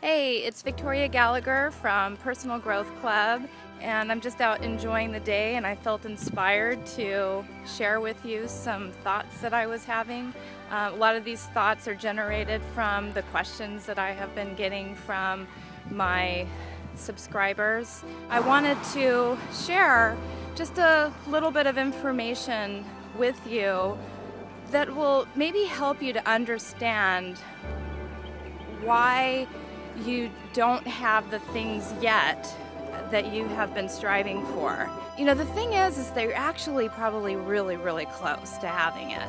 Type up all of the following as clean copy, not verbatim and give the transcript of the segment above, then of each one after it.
Hey, it's Victoria Gallagher from Personal Growth Club, and I'm just out enjoying the day, and I felt inspired to share with you some thoughts that I was having. A lot of these thoughts are generated from the questions that I have been getting from my subscribers. I wanted to share just a little bit of information with you that will maybe help you to understand why you don't have the things yet that you have been striving for. You know, the thing is they're actually probably really close to having it.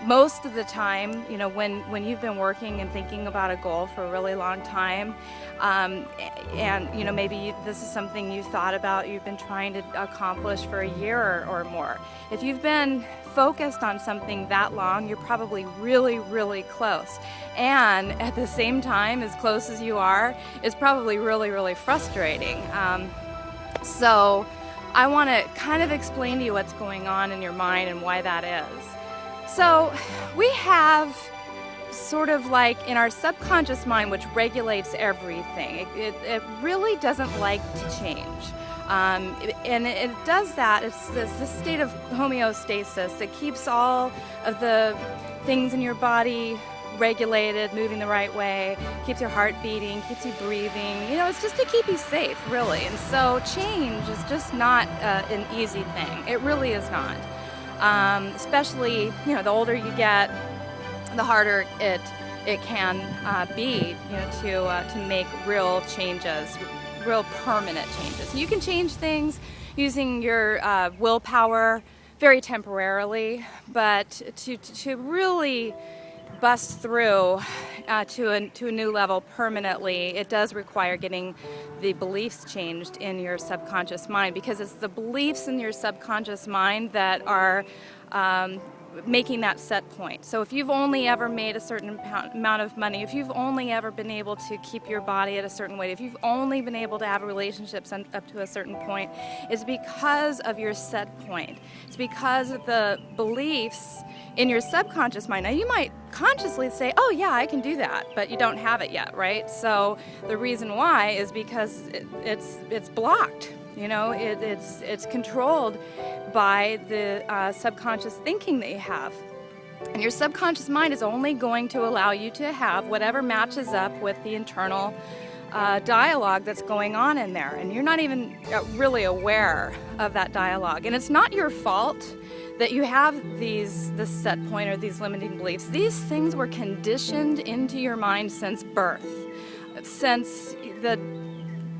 Most of the time, you know, when you've been working and thinking about a goal for a really long time, and you know, maybe this is something you've thought about, you've been trying to accomplish for a year or more. If you've been focused on something that long, you're probably really close. And at the same time, as close as you are, is probably really frustrating. So I want to kind of explain to you what's going on in your mind and why that is. So we have sort of like in our subconscious mind, which regulates everything. It really doesn't like to change. And it does that. It's this state of homeostasis that keeps all of the things in your body regulated, moving the right way, keeps your heart beating, keeps you breathing. You know, it's just to keep you safe, really. And so change is just not an easy thing. It really is not. Especially, you know, the older you get, the harder it can be, you know, to make real changes, real permanent changes. You can change things using your willpower very temporarily, but to really bust through to a new level permanently, it does require getting the beliefs changed in your subconscious mind, because it's the beliefs in your subconscious mind that are making that set point. So if you've only ever made a certain amount of money, if you've only ever been able to keep your body at a certain weight, if you've only been able to have relationships up to a certain point, it's because of your set point. It's because of the beliefs in your subconscious mind. Now you might consciously say, oh yeah, I can do that, but you don't have it yet, right? So the reason why is because it's blocked. You know, it's controlled by the subconscious thinking that you have. And your subconscious mind is only going to allow you to have whatever matches up with the internal dialogue that's going on in there. And you're not even really aware of that dialogue. And it's not your fault that you have this set point or these limiting beliefs. These things were conditioned into your mind since birth, since the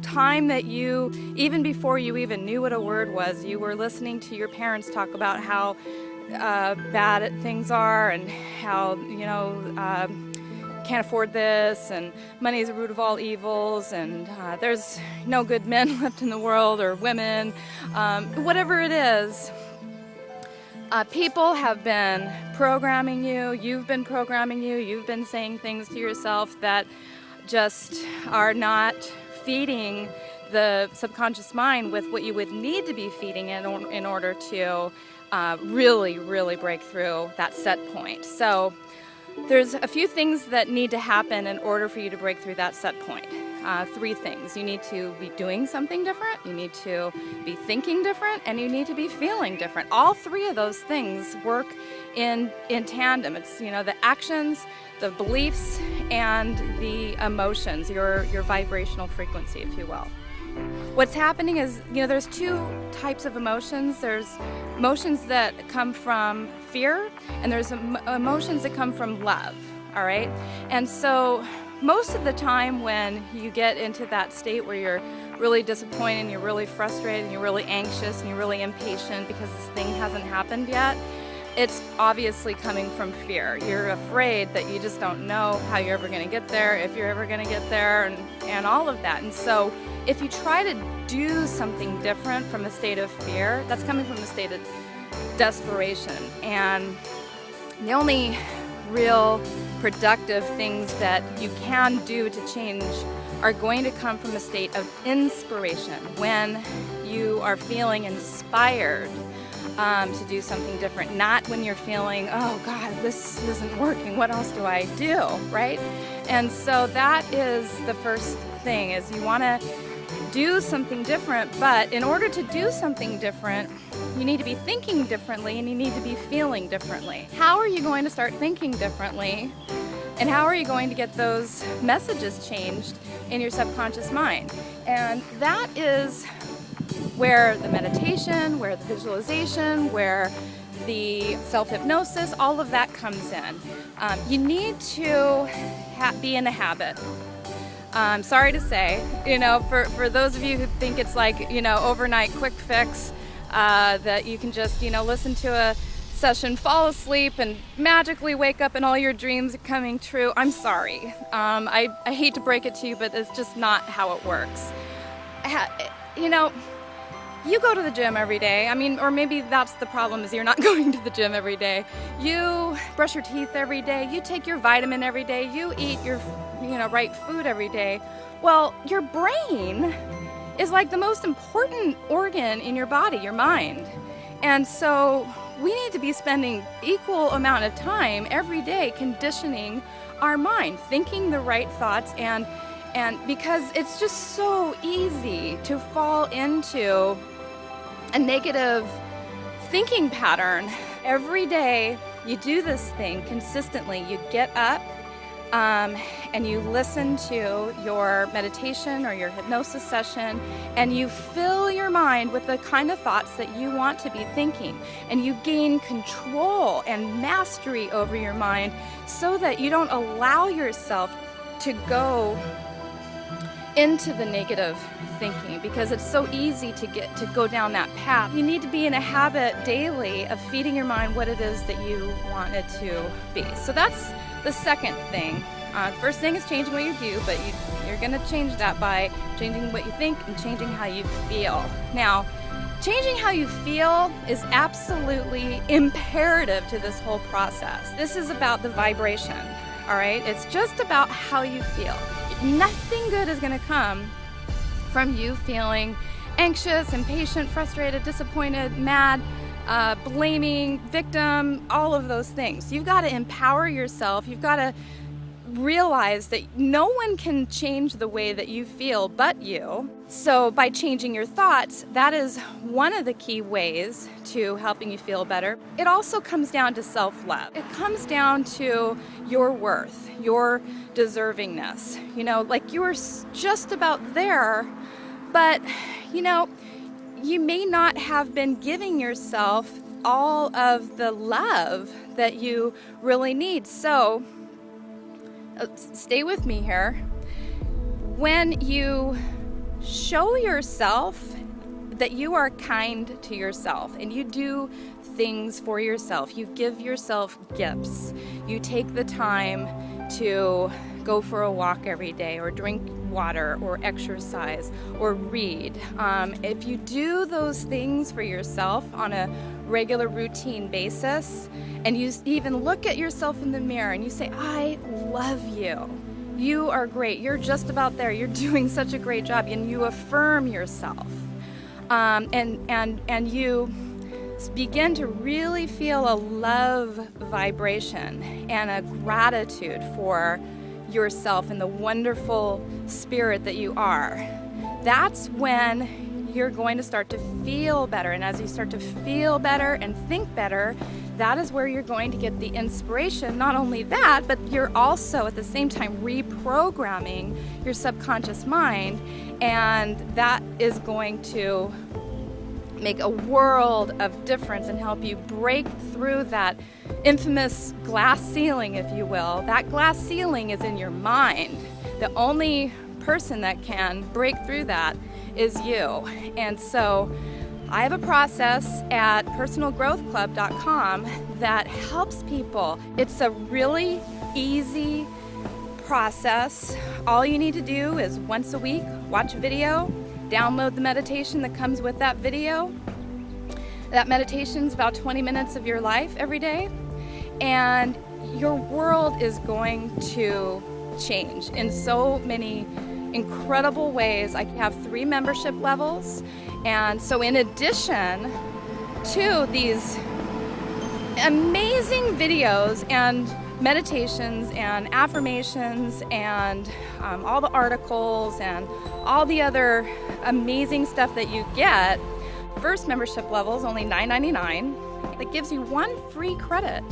time that you, even before you even knew what a word was, you were listening to your parents talk about how bad things are and how, you know, can't afford this, and money is the root of all evils, and there's no good men left in the world, or women, whatever it is. People have been programming you, you've been programming you, you've been saying things to yourself that just are not feeding the subconscious mind with what you would need to be feeding it in order to really break through that set point. So there's a few things that need to happen in order for you to break through that set point. 3 things. You need to be doing something different, you need to be thinking different, and you need to be feeling different. All 3 of those things work in tandem. It's, you know, the actions, the beliefs, and the emotions, your vibrational frequency, if you will. What's happening is, you know, there's 2 types of emotions. There's emotions that come from fear, and there's emotions that come from love, all right? And so most of the time when you get into that state where you're really disappointed and you're really frustrated and you're really anxious and you're really impatient because this thing hasn't happened yet, it's obviously coming from fear. You're afraid that you just don't know how you're ever going to get there, if you're ever going to get there, and all of that. And so if you try to do something different from a state of fear, that's coming from a state of desperation. And the only real productive things that you can do to change are going to come from a state of inspiration, when you are feeling inspired to do something different, not when you're feeling, oh God, this isn't working, what else do I do, right? And so that is the first thing, is you want to do something different, but in order to do something different, you need to be thinking differently and you need to be feeling differently. How are you going to start thinking differently? And how are you going to get those messages changed in your subconscious mind? And that is where the meditation, where the visualization, where the self-hypnosis, all of that comes in. You need to be in a habit. Sorry to say, for those of you who think it's like, overnight quick fix, that you can just, listen to a session, fall asleep, and magically wake up and all your dreams are coming true. I'm sorry. I hate to break it to you, but it's just not how it works. You go to the gym every day. Or maybe that's the problem, is you're not going to the gym every day. You brush your teeth every day. You take your vitamin every day. You eat your, right food every day. Well, your brain is like the most important organ in your body, your mind. And so we need to be spending equal amount of time every day conditioning our mind, thinking the right thoughts, and because it's just so easy to fall into a negative thinking pattern. Every day you do this thing consistently. You get up and you listen to your meditation or your hypnosis session, and you fill your mind with the kind of thoughts that you want to be thinking, and you gain control and mastery over your mind so that you don't allow yourself to go into the negative thinking, because it's so easy to go down that path. You need to be in a habit daily of feeding your mind what it is that you want it to be. So that's the second thing. The first thing is changing what you do, but you're going to change that by changing what you think and changing how you feel. Now, changing how you feel is absolutely imperative to this whole process. This is about the vibration, all right? It's just about how you feel. Nothing good is going to come from you feeling anxious, impatient, frustrated, disappointed, mad, blaming, victim, all of those things. You've got to empower yourself. You've got to realize that no one can change the way that you feel but you. So by changing your thoughts, that is one of the key ways to helping you feel better. It also comes down to self-love. It comes down to your worth, your deservingness. Like you're just about there, but you may not have been giving yourself all of the love that you really need. So stay with me here. When you show yourself that you are kind to yourself and you do things for yourself, you give yourself gifts, you take the time to go for a walk every day, or drink water, or exercise, or read. If you do those things for yourself on a regular routine basis, and you even look at yourself in the mirror and you say, I love you. You are great. You're just about there. You're doing such a great job. And you affirm yourself. And you begin to really feel a love vibration and a gratitude for yourself and the wonderful spirit that you are. That's when you're going to start to feel better. And as you start to feel better and think better, that is where you're going to get the inspiration. Not only that, but you're also at the same time reprogramming your subconscious mind, and that is going to make a world of difference and help you break through that infamous glass ceiling, if you will. That glass ceiling is in your mind. The only person that can break through that is you. And so I have a process at personalgrowthclub.com that helps people. It's a really easy process. All you need to do is once a week watch a video, download the meditation that comes with that video. That meditation is about 20 minutes of your life every day, and your world is going to change in so many incredible ways. I have 3 membership levels, and so in addition to these amazing videos and meditations and affirmations and all the articles and all the other amazing stuff that you get. First membership level is only $9.99. That gives you 1 free credit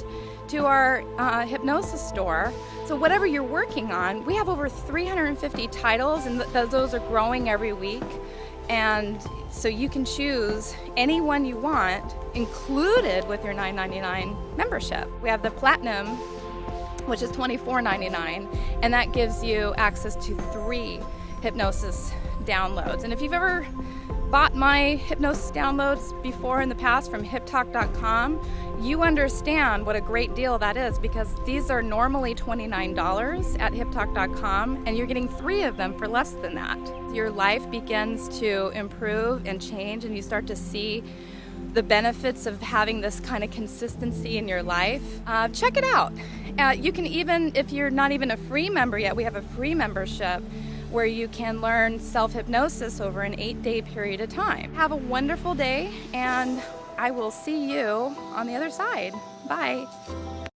to our hypnosis store. So whatever you're working on, we have over 350 titles, and those are growing every week. And so you can choose any one you want, included with your $9.99 membership. We have the Platinum, which is $24.99, and that gives you access to 3 hypnosis downloads. And if you've ever bought my hypnosis downloads before in the past from HipTalk.com, you understand what a great deal that is, because these are normally $29 at HipTalk.com, and you're getting 3 of them for less than that. Your life begins to improve and change, and you start to see the benefits of having this kind of consistency in your life. Check it out. You can even, if you're not even a free member yet, we have a free membership where you can learn self-hypnosis over an 8-day period of time. Have a wonderful day, and I will see you on the other side. Bye.